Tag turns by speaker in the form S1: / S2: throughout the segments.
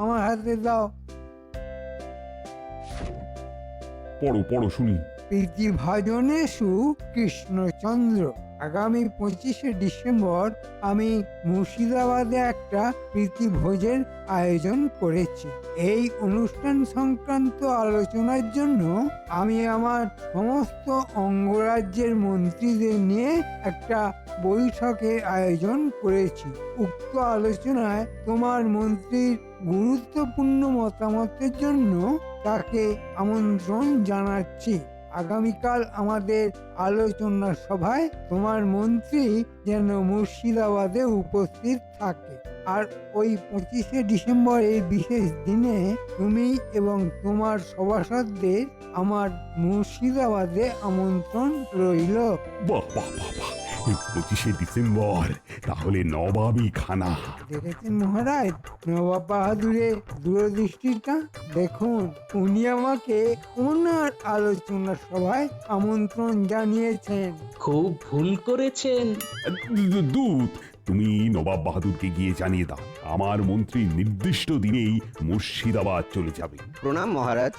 S1: আমার হাতে দাও।
S2: পড়ো পড়ো শুনি।
S1: প্রীতিভাজনেষু কৃষ্ণচন্দ্র। আগামী 25শে ডিসেম্বর আমি মুর্শিদাবাদে একটা প্রীতিভোজের আয়োজন করেছি। এই অনুষ্ঠান সংক্রান্ত আলোচনার জন্য আমি আমার সমস্ত অঙ্গরাজ্যের মন্ত্রীদের নিয়ে একটা বৈঠকের আয়োজন করেছি। উক্ত আলোচনায় তোমার মন্ত্রীর গুরুত্বপূর্ণ মতামতের জন্য তাকে আমন্ত্রণ জানাচ্ছি। আগামীকাল আমাদের আলোচনা সভায় তোমার মন্ত্রী যেন মুর্শিদাবাদে উপস্থিত থাকে। আর ওই 25শে ডিসেম্বর এই বিশেষ দিনে তুমি এবং তোমার সভাসদদের আমার মুর্শিদাবাদে আমন্ত্রণ রইল।
S2: বাহ বাহ বাহ বাহ, এই 25শে ডিসেম্বর তাহলে নবাবী খানা।
S1: দেখেছেন মহারাজ নবাব বাহাদুরের দূরদৃষ্টিটা? দেখুন, উনি আমাকে ওনার আলোচনা সভায় আমন্ত্রণ জানিয়েছেন।
S3: খুব ভুল করেছেন।
S2: দূত, তুমি নবাব বাহাদুরকে গিয়ে জানিয়ে দাও আমার মন্ত্রী নির্দিষ্ট দিনেই মুর্শিদাবাদ চলে যাবে।
S4: প্রণাম মহারাজ।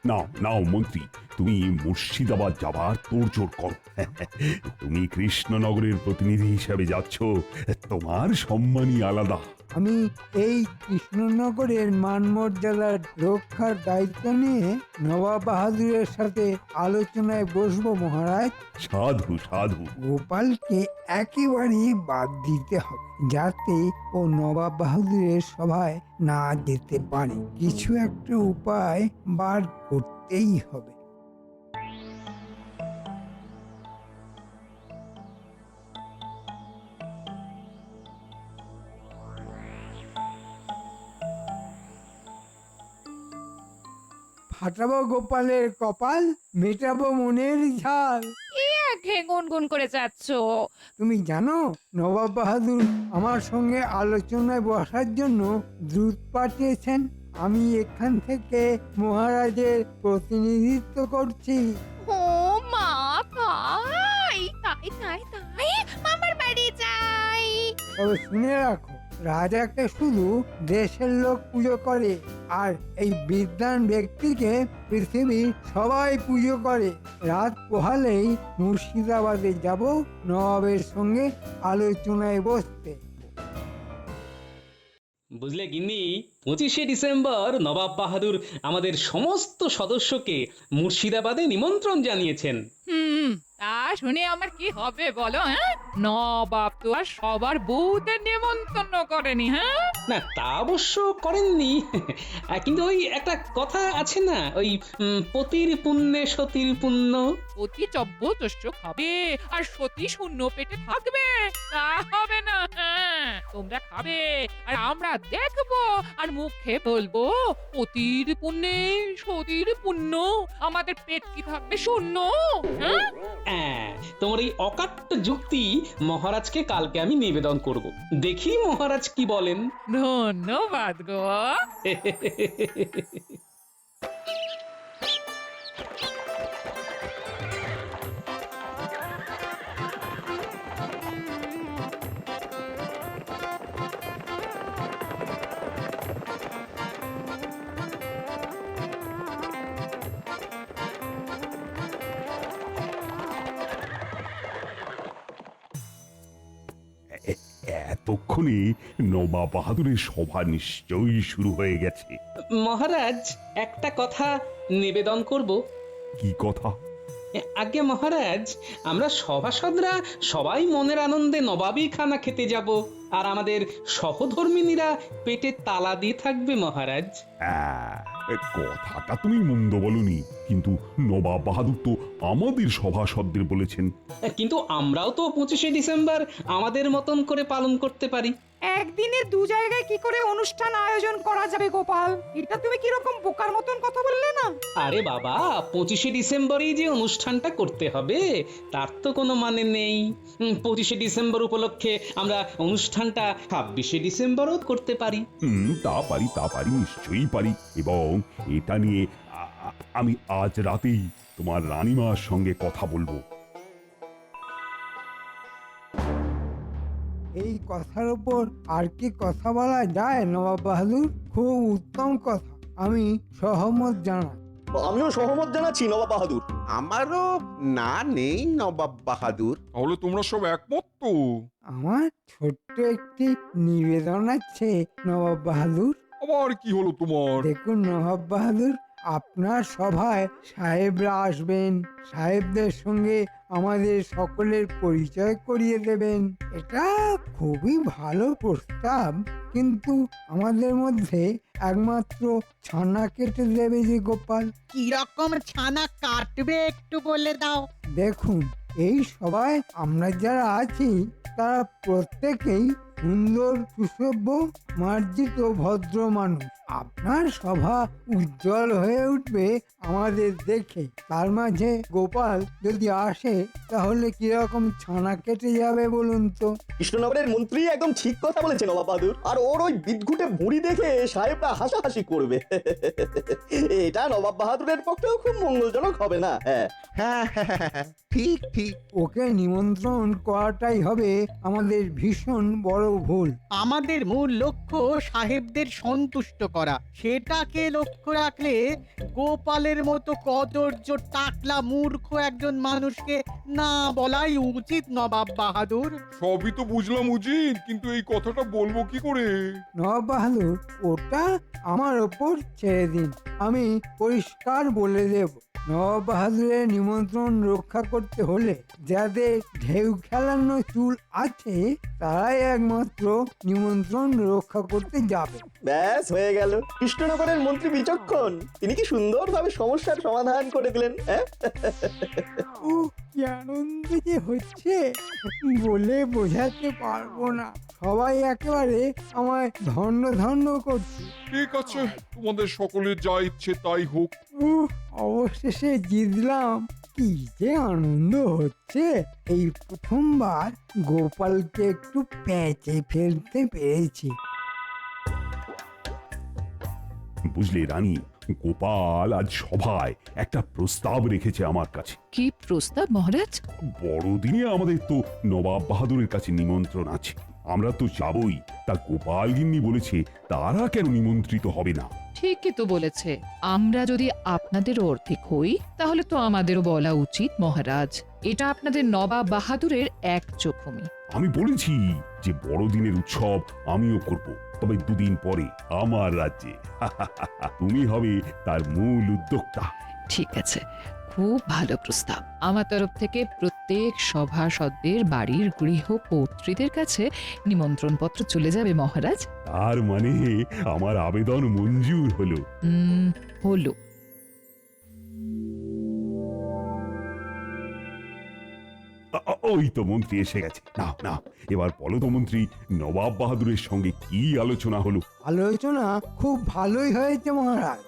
S2: নাও নাও মন্ত্রী, তুমি মুর্শিদাবাদ যাবার তোড়জোড় করো। তুমি কৃষ্ণনগরের প্রতিনিধি হিসাবে যাচ্ছ, তোমার সম্মানই আলাদা।
S1: আমি এই কৃষ্ণনগরের মান মর্যাদার রক্ষার দায়িত্ব নিয়ে নবাব বাহাদুরের সাথে আলোচনায় বসবো মহারাজ।
S2: সাধু সাধু।
S1: গোপালকে একেবারেই বাদ দিতে হবে, যাতে ও নবাব বাহাদুরের সভায় না যেতে পারে। কিছু একটা উপায় বার করতেই হবে। ফাটাবো গোপালের কপাল, মেটাবো মনের ঝাল।
S5: আগে গুনগুন করে যাচ্ছ।
S1: তুমি জানো নবাব বাহাদুর আমার সঙ্গে আলোচনায় বসার জন্য দূত পাঠিয়েছেন। আমি এখান থেকে মহারাজের প্রতিনিধিত্ব করছি।
S5: ও মা, তাই তাই তাই তাই মামার বাড়ি যাই।
S1: তবে শুনে রাখো, রাজাকে শুধু দেশের লোক পুজো করে, আর এই বিদ্বান ব্যক্তিকে পৃথিবীর সবাই পুজো করে। রাত পোহালেই মুর্শিদাবাদে যাব নবাবের সঙ্গে আলোচনায় বসতে।
S3: বুঝলে গিন্নি, 25শে ডিসেম্বর নবাব বাহাদুর আমাদের সমস্ত সদস্যকে মুর্শিদাবাদে নিমন্ত্রণ জানিয়েছেন।
S5: তা শুনে আমার কি হবে বলো? হ্যাঁ, নবাব তো আর সবার বউদের নেমন্তন্ন করেনি। হ্যাঁ,
S3: না তা অবশ্য করেননি, কিন্তু ওই একটা কথা আছে না, ওই পতির পুণ্যে সতীর পুণ্য।
S5: অতি চব্যতস্য খাবে আর সতী শূন্য পেটে থাকবে, তা হবে না। হ্যাঁ, তোমরা খাবে আর আমরা দেখবো আর মুখে বলবো অতির পুণ্যে সতীর পুণ্য, আমাদের পেট কি থাকবে শূন্য? হ্যাঁ,
S3: হ্যাঁ, তোমার এই অকাট্য যুক্তি মহারাজকে কালকে আমি নিবেদন করব, দেখি মহারাজ কি বলেন।
S5: ধন্যবাদ গো।
S2: এতক্ষণে নবাব বাহাদুরের সভা নিশ্চয়ই শুরু হয়ে গেছে।
S3: মহারাজ, একটা কথা নিবেদন করব।
S2: কি কথা?
S3: আগে মহারাজ, আমরা সভাসদরা সবাই মনের আনন্দে নবাবী খানা খেতে যাব, আর আমাদের সহধর্মিনীরা পেটে তালা দিয়ে থাকবে মহারাজ।
S2: কথাটা তুমি মন্দ বলনি, কিন্তু নবাব বাহাদুর তো আমাদের সভাসদদের বলেছেন।
S3: কিন্তু আমরাও তো 25শে ডিসেম্বর আমাদের মতন করে পালন করতে পারি।
S6: একদিনে দু জায়গায় কি করে অনুষ্ঠান আয়োজন করা যাবে গোপাল? এটা তুমি কিরকম বোকার মতন কথা বললে না?
S3: আরে বাবা, 25শে ডিসেম্বরেই যে অনুষ্ঠানটা করতে হবে তার তো কোনো মানে নেই। 25শে ডিসেম্বর উপলক্ষে আমরা অনুষ্ঠানটা 26শে ডিসেম্বরও করতে পারি।
S2: তা পারি, নিশ্চয়ই পারি। এবং এটা নিয়ে আমি আজ রাতেই তোমার রানীমার সঙ্গে কথা বলবো।
S1: এই কথার উপর আর কি কথা বলা যায় নবাব বাহাদুর? খুব উত্তম কথা, আমি সহমত জানাই।
S4: আমিও সহমত জানাচ্ছি নবাব বাহাদুর।
S7: আমারও না নেই নবাব বাহাদুর।
S8: তাহলে তোমরা সব একমত তো?
S1: আমার ছোট্ট একটি নিবেদন আছে নবাব বাহাদুর।
S8: আবার কি হলো তোমার?
S1: দেখুন নবাব বাহাদুর, আপনার সভায় সাহেবরা আসবেন, সাহেবদের সঙ্গে আমাদের সকলের পরিচয় করিয়ে দেবেন। এটা খুবই ভালো প্রস্তাব, কিন্তু আমাদের মধ্যে একমাত্র ছানা কেটে দেবে যে গোপাল।
S9: কিরকম ছানা কাটবে একটু বলে দাও।
S1: দেখুন, এই সভায় আমরা যারা আছি তারা প্রত্যেকেই সুন্দর, সুসভ্য, মার্জিত, ভদ্র মানুষ। আপনার সভা উজ্জ্বল হয়ে উঠবে আমাদের দেখে। তার মাঝে গোপাল যদি আসে তাহলে কিরকম ছানা কেটে যাবে বলুন তো?
S4: কৃষ্ণনগরের মন্ত্রী একদম ঠিক কথা বলেছেন নবাব বাহাদুর। আর ওর ওই বিদঘুটে ভুঁড়ি দেখে সাহেবরা হাসাহাসি করবে। এটা নবাব বাহাদুরের পক্ষেও খুব মঙ্গলজনক হবে না। হ্যাঁ
S7: হ্যাঁ হ্যাঁ হ্যাঁ, হ্যাঁ, ঠিক ঠিক।
S1: ওকে নিমন্ত্রণ করাটাই হবে আমাদের ভীষণ বড় ভুল।
S9: আমাদের মূল লক্ষ্য সাহেবদের সন্তুষ্ট করা। সেটাকে লক্ষ্য রাখলে গোপালের মতো কদর্য টাকলা মূর্খ একজন মানুষকে না বলাই উচিত নবাব বাহাদুর।
S8: সবই তো বুঝলাম উজির, কিন্তু এই কথাটা বলবো কি করে?
S1: নবাব বাহাদুর, ওটা আমার ওপর ছেড়ে দিন, আমি পরিষ্কার বলে দেব। নবাব বাহাদুরের নিমন্ত্রণ রক্ষা করতে হলে যাদের ঢেউ খেলানো চুল আছে তারাই একমাত্র নিমন্ত্রণ রক্ষা করতে যাবে।
S4: ব্যাস হয়ে গেল। কৃষ্ণনগরের মন্ত্রী বিচক্ষণ, তিনি কি সুন্দরভাবে সমস্যার সমাধান করে দিলেন। হ্যাঁ
S1: ও কি আনন্দ যে হচ্ছে, বলে বোঝাতে পারবো না। সবাই একেবারে আমায় ধন্য ধন্য করছে।
S8: ঠিক আছে, তোমাদের সকলের যা ইচ্ছে তাই হোক।
S1: অবশেষে জিতলাম, কি যে আনন্দ হচ্ছে। এই প্রথমবার গোপালকে একটু প্যাঁচে ফেলতে পেরেছি।
S2: বুঝলে রানী, গোপাল আজ সভায় একটা প্রস্তাব রেখেছে আমার কাছে।
S5: কি প্রস্তাব মহারাজ?
S2: বড়দিনে আমাদের তো নবাব বাহাদুরের কাছে নিমন্ত্রণ আছে, আমরা তো যাবই। তা গোপাল গিন্নি বলেছে তারা কেন নিমন্ত্রিত হবে না।
S5: ঠিকই তো বলেছে। আমরা যদি আপনাদের অর্ধেক হই তাহলে তো আমাদেরও বলা উচিত মহারাজ। এটা আপনাদের নবাব বাহাদুরের এক চোখমি।
S2: আমি বলেছি যে বড়দিনের উৎসব আমিও করব, তবে দুদিন পরে আমার রাজ্যে। তুমি হবে তার মূল উদ্যোক্তা।
S5: ঠিক আছে, খুব ভালো প্রস্তাব। আমার তরফ থেকে প্রত্যেক সভাসদদের বাড়ির গৃহকর্ত্রীদের কাছে নিমন্ত্রণ পত্র চলে যাবে মহারাজ।
S2: তার মানে আমার আবেদন মঞ্জুর হলো।
S5: হলো।
S2: ওই তো মন্ত্রী এসে গেছে। না না, এবার বলো তো মন্ত্রী, নবাব বাহাদুরের সঙ্গে কি আলোচনা হলো?
S1: আলোচনা খুব ভালোই হয়েছে মহারাজ।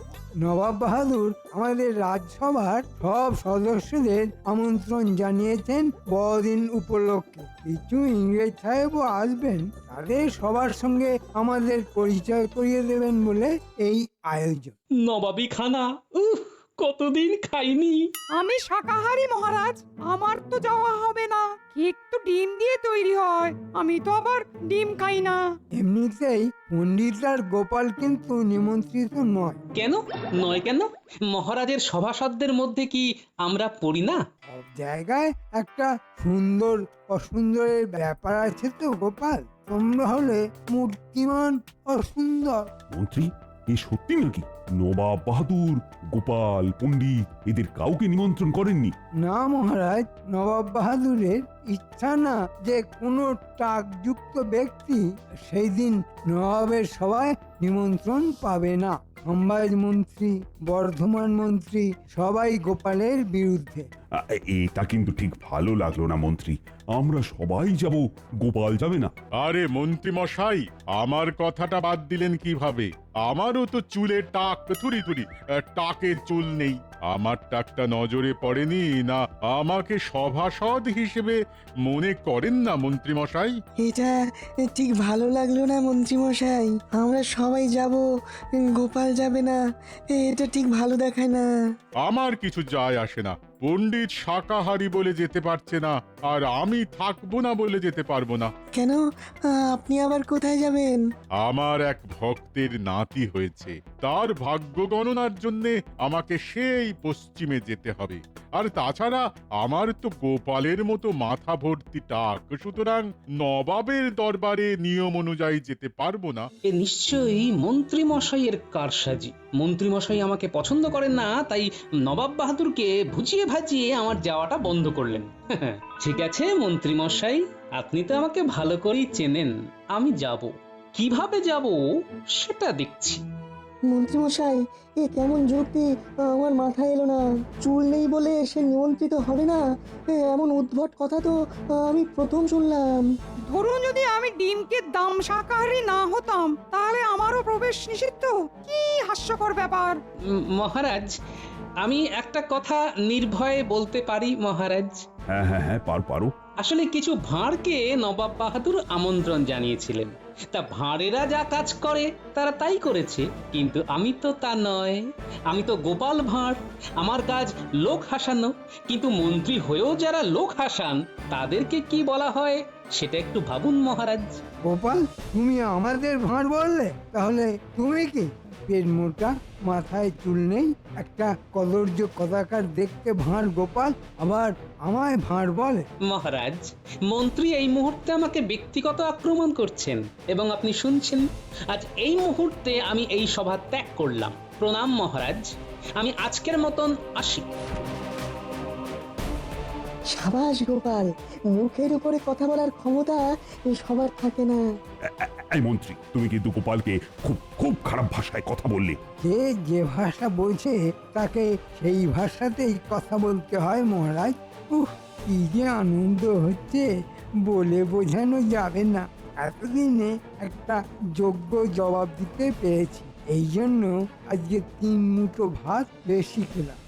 S1: নবাব বাহাদুর আমাদের রাজসভার সব সদস্যদের আমন্ত্রণ জানিয়েছেন বড়দিন উপলক্ষে। কিছু ইংরেজ সাহেবও আসবেন, তাদের সবার সঙ্গে আমাদের পরিচয় করিয়ে দেবেন বলে এই আয়োজন।
S3: নবাবী খানা, কতদিন খাইনি।
S6: আমি শাকাহারী মহারাজ, আমার তো যাওয়া হবে না। কেক তো ডিম দিয়ে তৈরি হয়, আমি তো আবার ডিম খাই না।
S1: এমনিতেই পণ্ডিত আর গোপাল কিন্তু নিমন্ত্রিত নয়।
S3: কেন নয়? কেন মহারাজের সভাসদদের মধ্যে কি আমরা পড়ি না?
S1: সব জায়গায় একটা সুন্দর অসুন্দরের ব্যাপার আছে তো গোপাল। তোমরা হলে মূর্তিমান অসুন্দর।
S2: মন্ত্রী, এ সত্যি নাকি নবাব বাহাদুর, গোপাল, পণ্ডিত এদের কাউকে নিমন্ত্রণ করেননি?
S1: না মহারাজ, নবাব বাহাদুরের ইচ্ছা না যে কোনো টাকযুক্ত ব্যক্তি সেই দিন নবাবের সভায় নিমন্ত্রণ পাবে না। সম্বাজ মন্ত্রী, বর্ধমান মন্ত্রী সবাই গোপালের বিরুদ্ধে।
S2: এটা কিন্তু ঠিক ভালো লাগলো না মন্ত্রী। আমরা সবাই যাব, গোপাল যাবে না।
S10: আরে মন্ত্রী মশাই, আমার কথাটা বাদ দিলেন কিভাবে? আমারও তো চুলে টাক থুরি থুরি, টাকের চুল নেই। আমার টাকটা নজরে পড়েনি না? আমাকে সভাসদ হিসেবে মনে করেন না মন্ত্রী মশাই?
S11: এটা ঠিক ভালো লাগলো না মন্ত্রী মশাই। আমরা সবাই যাব, গোপাল যাবে না, এটা ঠিক ভালো দেখায় না।
S10: আমার কিছু যায় আসে না। পণ্ডিত শাকাহারি বলে যেতে পারছে না, আর আমি থাকবো না বলে যেতে পারবো না।
S11: কেন? আপনি আবার কোথায় যাবেন?
S10: আমার এক ভক্তের নাতি হয়েছে, তার ভাগ্য গণনার জন্যে আমাকে সেই পশ্চিমে যেতে হবে। আর তাছাড়া আমার তো গোপালের মতো মাথা ভর্তি টাক, সুতরাং নবাবের দরবারে নিয়ম অনুযায়ী যেতে পারবো না।
S3: এ নিশ্চয়ই মন্ত্রী মশাইয়ের কারসাজি। মন্ত্রী মশাই আমাকে পছন্দ করেন না, তাই নবাব বাহাদুরকে ভুজিয়ে ভাজিয়ে আমার যাওয়াটা বন্ধ করলেন। ঠিক আছে মন্ত্রী মশাই, আপনি তো আমাকে ভালো করেই চেনেন। আমি যাব, কিভাবে যাব সেটা দেখছি।
S11: মন্ত্রীমশাই, এ কেমন যুক্তি আমার মাথায় এলো না। চুল নেই বলে সে নিমন্ত্রিত হবে না, এমন উদ্ভট কথা তো আমি প্রথম শুনলাম।
S6: ধরুন যদি আমি ডিমকে দাম শাকাহারি না হতাম তাহলে আমারও প্রবেশ নিষিদ্ধ? কি হাস্যকর ব্যাপার!
S3: মহারাজ, আমি একটা কথা নির্ভয়ে বলতে পারি মহারাজ।
S2: হ্যাঁ হ্যাঁ হ্যাঁ, পারো।
S3: আসলে কিছু ভাঁড়কে নবাব বাহাদুর আমন্ত্রণ জানিয়েছিলেন। তা ভাঁড়েরা যা কাজ করে তারা তাই করেছে, কিন্তু আমি তো তা নয়। আমি তো গোপাল ভাঁড়, আমার কাজ লোক হাসানো। কিন্তু মন্ত্রী হয়েও যারা লোক হাসান তাদেরকে কি বলা হয় সেটা একটু ভাবুন মহারাজ।
S1: গোপাল, তুমি আমাদের ভাঁড় বললে? তাহলে তুমি কি পেট মোটা, মাথায় চুল নেই, একটা কদর্য কদাকার দেখতে ভাঁড় গোপাল, আবার আমায় ভাঁড় বলে?
S3: মহারাজ, মন্ত্রী এই মুহূর্তে আমাকে ব্যক্তিগত আক্রমণ করছেন এবং আপনি শুনছেন। আজ এই মুহূর্তে আমি এই সভা ত্যাগ করলাম। প্রণাম মহারাজ, আমি আজকের মতন আসি।
S11: সাবাস গোপাল, মুখের উপরে কথা বলার ক্ষমতা সবার থাকে না।
S2: এই মন্ত্রী, তুমি কিন্তু গোপালকে খুব খুব খারাপ ভাষায় কথা বললে।
S1: যে যে ভাষা বোঝে তাকে সেই ভাষাতেই কথা বলতে হয় মহারাজ। কি যে আনন্দ হচ্ছে বলে বোঝানো যাবে না। এতদিনে একটা যোগ্য জবাব দিতে পেরেছি, এই জন্য আজকে 3 মুঠো ভাত বেশি খেলাম।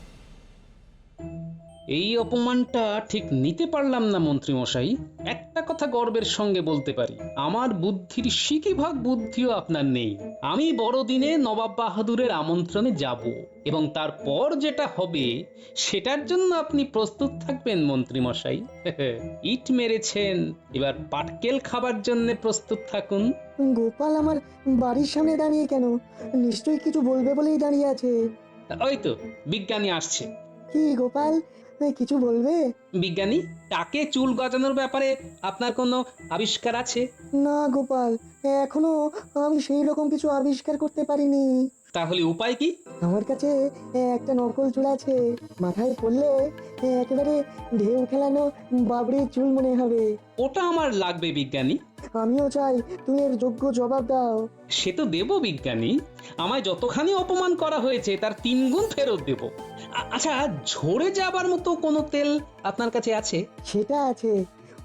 S3: এই অপমানটা ঠিক নিতে পারলাম না মন্ত্রী মশাই। একটা কথা গর্বের সঙ্গে বলতে পারি, আমার বুদ্ধির সিকিভাগ বুদ্ধিও আপনার নেই। আমি বড়দিনে নবাব বাহাদুরের আমন্ত্রণে যাব, এবং তারপর যেটা হবে সেটার জন্য আপনি প্রস্তুত থাকবেন মন্ত্রী মশাই। ইট মেরেছেন, এবার পাটকেল খাবার জন্য প্রস্তুত থাকুন।
S11: গোপাল আমার বাড়ির সামনে দাঁড়িয়ে কেন? নিশ্চয়ই কিছু বলবে বলেই দাঁড়িয়ে আছে।
S3: ওই তো বিজ্ঞানী আসছে।
S11: কি গোপাল, কিছু বলবে?
S3: বিজ্ঞানী, টাকে চুল গজানোর ব্যাপারে আপনার কোনো আবিষ্কার আছে?
S11: না গোপাল, এখনো আমি সেই রকম কিছু আবিষ্কার করতে পারিনি।
S3: তাহলে উপায় কি?
S11: আমার কাছে একটা নকল চুল আছে, মাথায় পড়লে একেবারে ঢেউ খেলানো বাবরির চুল মনে হবে।
S3: ওটা আমার লাগবে বিজ্ঞানী।
S11: আমিও চাই তুমি এর যোগ্য জবাব দাও।
S3: সে তো দেব বিজ্ঞানী, আমায় যতখানি অপমান করা হয়েছে তার 3 গুণ ফেরত দেব। আচ্ছা, ঝরে যাবার মতো কোনো তেল আপনার কাছে আছে?
S11: সেটা আছে,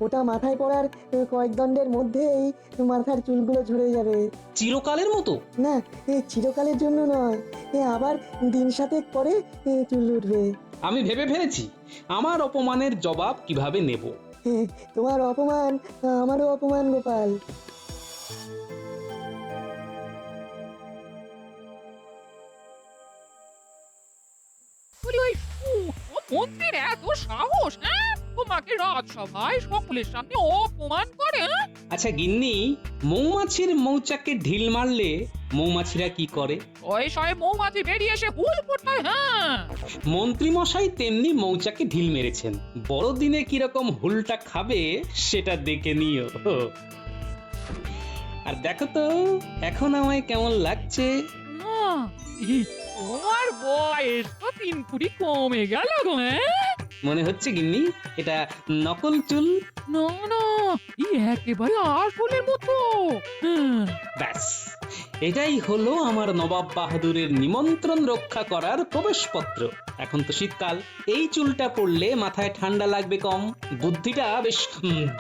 S11: ওটা মাথায় পড়ার কয়েক দণ্ডের মধ্যেই মাথার চুলগুলো ঝরে যাবে।
S3: চিরকালের মতো?
S11: না, চিরকালের জন্য নয়, আবার দিন 7 পরে চুল উঠবে।
S3: আমি ভেবে ফেলেছি আমার অপমানের জবাব কিভাবে নেব।
S11: তোমার অপমান আমারও অপমান গোপাল।
S5: মন্ত্রীর এত সাহস, হ্যাঁ? তোমাকে রাজসভায় সকলের সামনে অপমান করে, হ্যাঁ?
S3: আচ্ছা গিন্নি, মৌমাছির মৌচাকে ঢিল মারলে মৌমাছিরা কি করে?
S5: শয়ে শয়ে মৌমাছি বেরিয়ে এসে হুল ফোটায়, হ্যাঁ।
S3: মন্ত্রী মশাই তেমনি মৌচাকে ঢিল মেরেছেন। বড়দিনে কিরকম হুলটা খাবে সেটা দেখে নিও। আর দেখো তো এখন আমায় কেমন লাগছে।
S5: না, তোমার বয়স তো 3 কুড়ি কমে গেল গো, হ্যাঁ?
S3: মনে হচ্ছে গিন্নি এটা নকল চুল।
S5: না না, একেবারে আসলের মতো।
S3: ব্যাস, এটাই হলো আমার নবাব বাহাদুরের নিমন্ত্রণ রক্ষা করার প্রবেশপত্র। এখন তো শীতকাল, এই চুলটা পড়লে মাথায় ঠান্ডা লাগবে কম, বুদ্ধিটা বেশ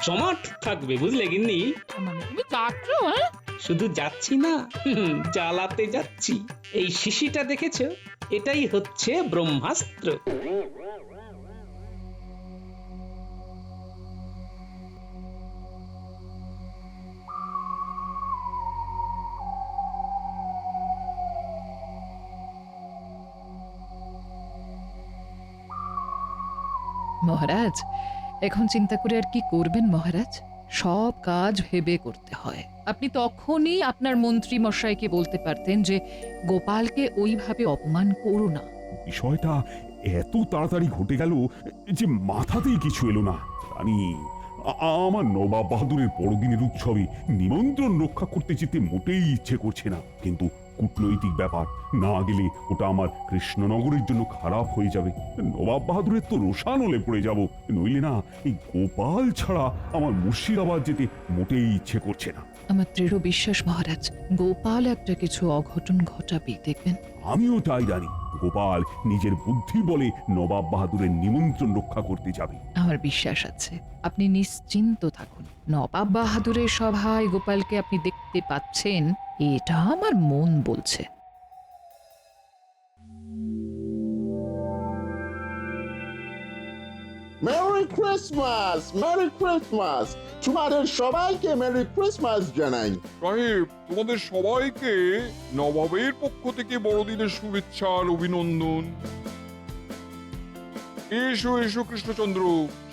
S3: জমাট থাকবে, বুঝলে গিন্নি?
S5: মানে তুমি যাচ্ছ, হ্যাঁ?
S3: শুধু যাচ্ছি না, জ্বালাতে যাচ্ছি। এই শিশিটা দেখেছো? এটাই হচ্ছে ব্রহ্মাস্ত্র।
S5: মহারাজ এখন চিন্তা করে আর কি করবেন মহারাজ? সব কাজ ভেবে করতে হয়। আপনি তখনই আপনার মন্ত্রী মশাইকে বলতে পারতেন যে গোপালকে ওইভাবে অপমান করো না।
S2: বিষয়টা এত তাড়াতাড়ি ঘটে গেল যে মাথাতেই কিছু এলো না। রানী, আমার নবাব বাহাদুরের বড়দিনের উৎসবে নিমন্ত্রণ রক্ষা করতে যেতে মোটেই ইচ্ছে করছে না, কিন্তু কূটনৈতিক ব্যাপার, না গেলে ওটা আমার কৃষ্ণনগরের জন্য খারাপ হয়ে যাবে। নবাব বাহাদুরের তো রোষানলে পড়ে যাব, নইলে না এই গোপাল ছাড়া আমার মুর্শিদাবাদ যেতে মোটেই ইচ্ছে করছে না।
S5: আমার দৃঢ় বিশ্বাস মহারাজ, গোপাল একটা কিছু অঘটন ঘটাবেই, দেখবেন।
S2: আমিও তাই জানি, গোপাল নিজের বুদ্ধি বলে নবাব বাহাদুরের নিমন্ত্রণ রক্ষা করতে যাবে।
S5: আমার বিশ্বাস আছে, আপনি নিশ্চিন্ত থাকুন। নবাব বাহাদুরের সভায় গোপালকে আপনি দেখতে পাচ্ছেন, এটা আমার মন বলছে।
S12: মেরি ক্রিসমাস, মেরি ক্রিসমাস, তোমাদের সবাইকে মেরি ক্রিসমাস জানাই।
S8: সাহেব, তোমাদের সবাইকে নবাবের পক্ষ থেকে বড়দিনের শুভেচ্ছা আর অভিনন্দন। এসো এসো কৃষ্ণচন্দ্র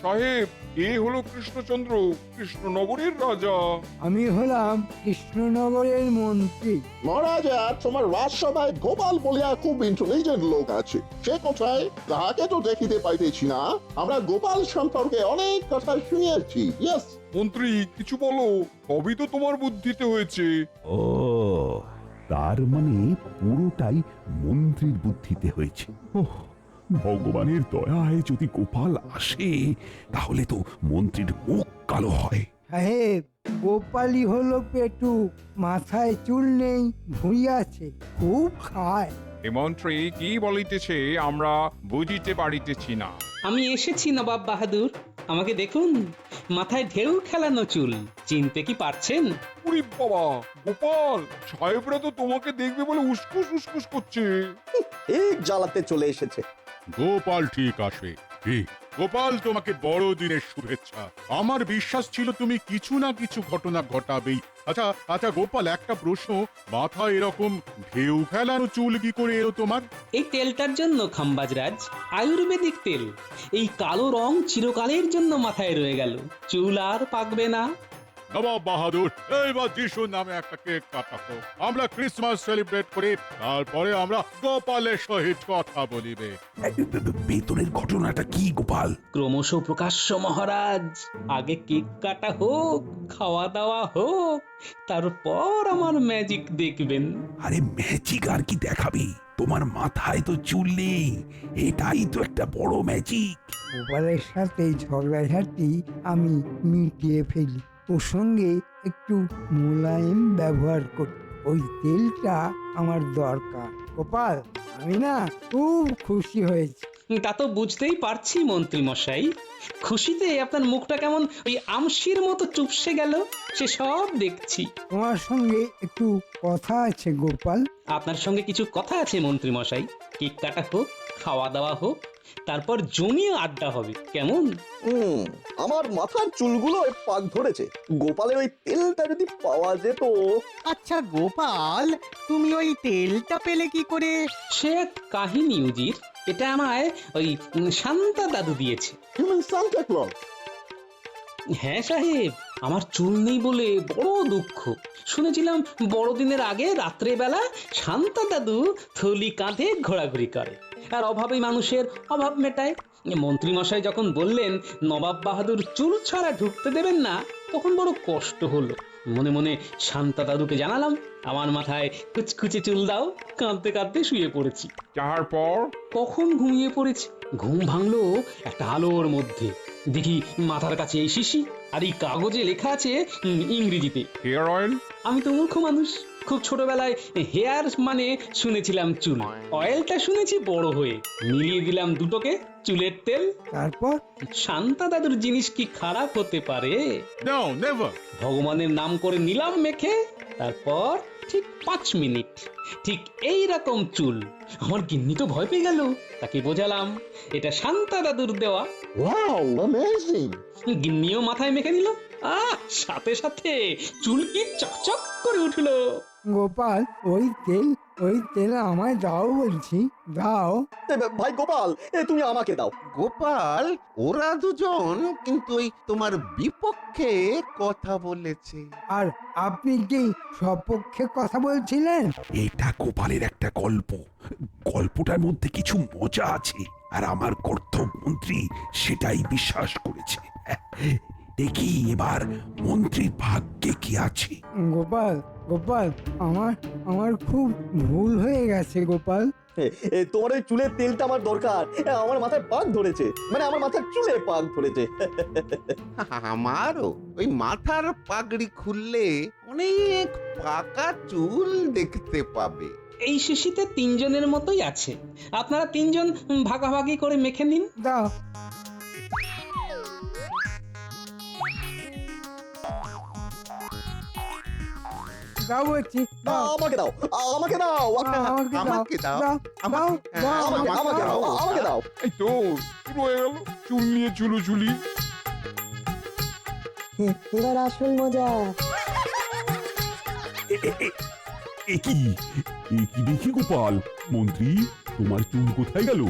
S8: সাহেব, এ হলো কৃষ্ণচন্দ্র, কৃষ্ণনগরের রাজা।
S1: আমি হলাম কৃষ্ণনগরের মন্ত্রী।
S12: মহারাজা, তোমার রাজসভায় গোপাল বলিয়া খুব ইন্টেলিজেন্ট লোক আছে, সে কোথায় তাহাকে তো দেখিতে পাইতেছি না। আমরা গোপাল সম্পর্কে অনেক কথা শুনিয়েছি। ইয়েস
S8: মন্ত্রী, কিছু বলো, সবই তো তোমার বুদ্ধিতে হয়েছে।
S2: ও, তার মানে পুরোটাই মন্ত্রীর বুদ্ধিতে হয়েছে। ওহ, ভগবানের দয়ায় যদি গোপাল আসে তাহলে তো মন্ত্রীর মুখ কালো হয়।
S1: সাহেব, গোপালই হলো পেটু, মাথায় চুল নেই, ভুঁড়ি আছে, খুব খায়।
S8: মন্ত্রী কি বলিতেছে আমরা বুঝিতে পারিতেছি না।
S3: আমি এসেছি নবাব বাহাদুর, আমাকে দেখুন, মাথায় ঢেউ খেলানো চুল, চিনতে কি পারছেন?
S8: উরি বাবা, গোপাল সাহেবরা তো তোমাকে দেখবে বলে উসকুস উসকুস করছে।
S4: ঠিক জ্বালাতে চলে এসেছে।
S10: গোপাল ঠিক আসে। ঠিক, গোপাল তোমাকে বড়দিনের শুভেচ্ছা। আমার বিশ্বাস ছিল তুমি কিছু না কিছু ঘটনা ঘটাবেই। আচ্ছা আচ্ছা গোপাল, একটা প্রশ্ন, মাথায় এরকম ঢেউ ফেলানো চুল কি করে এলো তোমার?
S3: এই তেলটার জন্য খাম্বাজরাজ, আয়ুর্বেদিক তেল। এই কালো রং চিরকালের জন্য মাথায় রয়ে গেল, চুল আর পাকবে না।
S10: নবাব বাহাদুর, এইবার যিশু নামে একটা কেক কাটাবো, আমরা ক্রিসমাস সেলিব্রেট করি, তারপরে আমরা গোপালের সহিত কথা বলিবে।
S2: ভেতরের ঘটনাটা কি গোপাল?
S3: ক্রমশ প্রকাশ্য মহারাজ, আগে কেক কাটা হোক, খাওয়া দাওয়া হোক, তারপর আমার ম্যাজিক দেখবেন।
S2: আরে ম্যাজিক আর কি দেখাবি? তোমার মাথায় তো চুল নেই, এটাই তো একটা বড় ম্যাজিক।
S1: গোপালের সাথে ঝগড়াঝাটি আমি মিটিয়ে ফেলি, ওর সঙ্গে একটু মোলায়েম ব্যবহার করি। ওই তেলটা আমার দরকার। গোপাল, আমি না খুব খুশি হয়েছি।
S3: তা তো বুঝতেই পারছি মন্ত্রী মশাই, খুশিতে আপনার মুখটা কেমন ওই আমশির মতো চুপসে গেল, সে সব দেখছি।
S1: তোমার সঙ্গে একটু কথা আছে গোপাল।
S3: আপনার সঙ্গে কিছু কথা আছে মন্ত্রী মশাই, কেক কাটা হোক, খাওয়া দাওয়া হোক, তারপর জমিয়ে আড্ডা হবে, কেমন?
S4: আমার মাথার চুলগুলো পাক ধরেছে, গোপালের ওই তেলটা যদি পাওয়া যেত।
S9: আচ্ছা গোপাল, তুমি ওই তেলটা পেলে কি করে?
S3: সে এক কাহিনী উজির, এটা আমায় ওই শান্তা দাদু দিয়েছে।
S12: Human Santa Claus.
S3: হ্যাঁ সাহেব, আমার চুল নেই বলে বড় দুঃখ। শুনেছিলাম বড়দিনের আগে রাত্রে বেলা শান্তা দাদু থলি কাঁধে ঘোরাঘুরি করে আর অভাবী মানুষের অভাব মেটায়। মন্ত্রী মশাই যখন বললেন নবাব বাহাদুর চুল ছাড়া ঢুকতে দেবেন না, তখন বড় কষ্ট হলো। মনে মনে শান্তা দাদুকে জানালাম আমার মাথায় কুচকুচে চুল দাও, কাঁদতে কাঁদতে শুয়ে পড়েছি।
S8: যাহার পর
S3: কখন ঘুমিয়ে পড়েছি, ঘুম ভাঙলো একটা আলোর মধ্যে। দেখি মাথার কাছে এই শিশি, আর এই কাগজে লেখা আছে ইংরেজিতে
S8: হেয়ার অয়েল।
S3: আমি তো মূর্খ মানুষ, খুব ছোটবেলায় হেয়ার মানে শুনেছিলাম চুল, অয়েলটা শুনেছি বড় হয়ে। মিলিয়ে দিলাম দুটোকে, চুলের তেল।
S1: তারপর
S3: শান্তা দাদুর জিনিস কি খারাপ হতে পারে?
S10: No, never.
S3: ভগবানের নাম করে নিলাম মেখে, তারপর ঠিক 5 মিনিট ঠিক এই রকম চুল। আমার গিন্নি তো ভয় পেয়ে গেল, তাকে বোঝালাম এটা শান্তা দাদুর দেওয়া।
S12: Wow, amazing.
S3: গিন্নিও মাথায় মেখে নিল, সাথে সাথে চুল কি চকচক করে উঠলো।
S1: গোপাল, ওই তেল ওই তেল আমায় দাও বলছি, দাও।
S4: ভাই গোপাল, তুমি আমাকে দাও।
S7: গোপাল, ওরা দুজন কিন্তু ওই তোমার বিপক্ষে কথা বলেছে।
S1: আর আপনি কি সপক্ষে কথা বলছিলেন?
S2: এটা গোপালের একটা গল্প, গল্পটার মধ্যে কিছু মজা আছে, আর আমার কর্তব্য মন্ত্রী সেটাই বিশ্বাস করেছে। দেখি এবার মন্ত্রীর ভাগ্যে কি আছে।
S1: গোপাল, গোপাল, আমার আমার খুব ভুল হয়ে গেছে গোপাল।
S4: তোমার ওই চুলের তেলটা আমার দরকার। আমার মাথায় পাক ধরেছে, মানে আমার মাথার চুলে পাক ধরেছে।
S7: আমারও ওই মাথার পাগড়ি খুললে অনেক পাকা চুল দেখতে পাবে।
S3: এই শিশিতে তিনজনের মতোই আছে, আপনারা তিনজন ভাগাভাগি করে মেখে নিন।
S1: দাও। দাও বলছি, দাও।
S4: আমাকে দাও, আমাকে দাও,
S1: আমাকে দাও, দাও, দাও, দাও,
S4: আমাকে দাও, আমাকে দাও।
S8: এই তো শুরু হয়ে গেল চুল নিয়ে চুলোচুলি।
S11: এবার আসল মজা।
S2: এ কি দেখি গোপাল, মন্ত্রী তোমার চুল কোথায় গেল?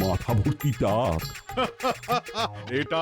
S2: মাথা ভর্তি টাক।
S10: এটা